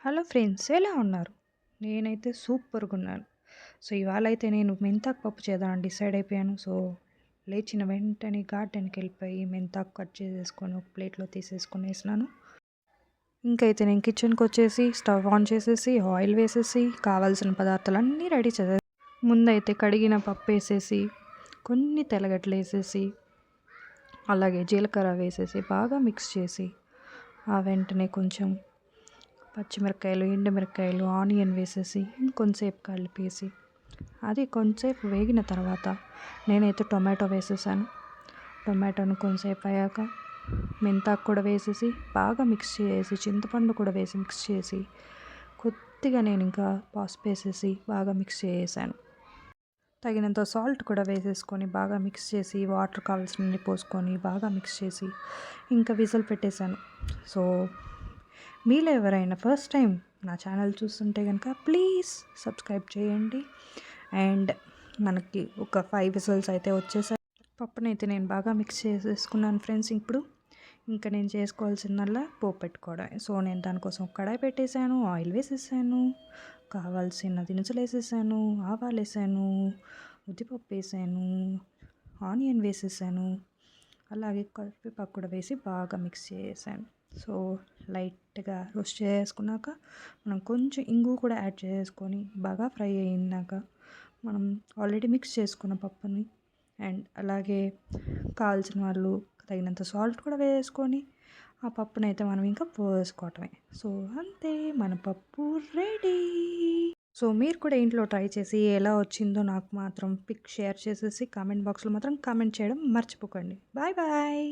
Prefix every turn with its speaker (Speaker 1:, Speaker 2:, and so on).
Speaker 1: Hello friends, ఎలా ఉన్నారు? నేనైతే సూపర్గా ఉన్నాను. సో ఇవాళ అయితే నేను మెంతాకు పప్పు చేద్దామని డిసైడ్ అయిపోయాను. సో లేచిన వెంటనే గార్డెన్కి వెళ్ళిపోయి మెంతాకు కట్ చేసేసుకొని ఒక ప్లేట్లో తీసేసుకునేసినాను. ఇంకైతే నేను కిచెన్కి వచ్చేసి స్టవ్ ఆన్ చేసేసి ఆయిల్ వేసేసి కావాల్సిన పదార్థాలన్నీ రెడీ చేసేసి ముందైతే కడిగిన పప్పు వేసేసి కొన్ని తెల్లగడ్డలు వేసేసి అలాగే జీలకర్ర వేసేసి బాగా మిక్స్ చేసి ఆ వెంటనే కొంచెం పచ్చిమిరపకాయలు, ఎండుమిరపకాయలు, ఆనియన్ వేసేసి ఇంకొంచెంసేపు కలిపేసి అది కొంచెంసేపు వేగిన తర్వాత నేనైతే టొమాటో వేసేసాను. టొమాటోను కొంచెంసేపు అయ్యాక మెంతాకు కూడా వేసేసి బాగా మిక్స్ చేసి చింతపండు కూడా వేసి మిక్స్ చేసి కొద్దిగా నేను ఇంకా పసుపు వేసేసి బాగా మిక్స్ చేసాను. తగినంత సాల్ట్ కూడా వేసేసుకొని బాగా మిక్స్ చేసి వాటర్ కావాల్సినన్ని పోసుకొని బాగా మిక్స్ చేసి ఇంకా విజిల్ పెట్టేశాను. సో మీలో ఎవరైనా ఫస్ట్ టైం నా ఛానల్ చూస్తుంటే కనుక ప్లీజ్ సబ్స్క్రైబ్ చేయండి. అండ్ మనకి ఒక 5 విజిల్స్ అయితే వచ్చేసాయి. పప్పునైతే నేను బాగా మిక్స్ చేసేసుకున్నాను ఫ్రెండ్స్. ఇప్పుడు ఇంకా నేను చేసుకోవాల్సిందల్లా పోపు పెట్టుకోవడమే. సో నేను దానికోసం కడాయి పెట్టేశాను, ఆయిల్ వేసేసాను, కావాల్సిన దినుసులు వేసేసాను, ఆవాలు వేసాను, ఉద్దిపప్పు వేసాను, ఆనియన్ వేసేసాను, అలాగే కరివేపాకు కూడా వేసి బాగా మిక్స్ చేసాను. సో లైట్గా రోస్ట్ చేసుకున్నాక మనం కొంచెం ఇంగు కూడా యాడ్ చేసుకొని బాగా ఫ్రై అయినాక మనం ఆల్రెడీ మిక్స్ చేసుకున్న పప్పుని అండ్ అలాగే కావాల్సిన వాళ్ళు తగినంత సాల్ట్ కూడా వేసుకొని ఆ పప్పునైతే మనం ఇంకా పోసుకోవటమే. సో అంతే, మన పప్పు రెడీ. సో మీరు కూడా ఇంట్లో ట్రై చేసి ఎలా వచ్చిందో నాకు మాత్రం పిక్ షేర్ చేసేసి కామెంట్ బాక్స్లో మాత్రం కామెంట్ చేయడం మర్చిపోకండి. Bye bye.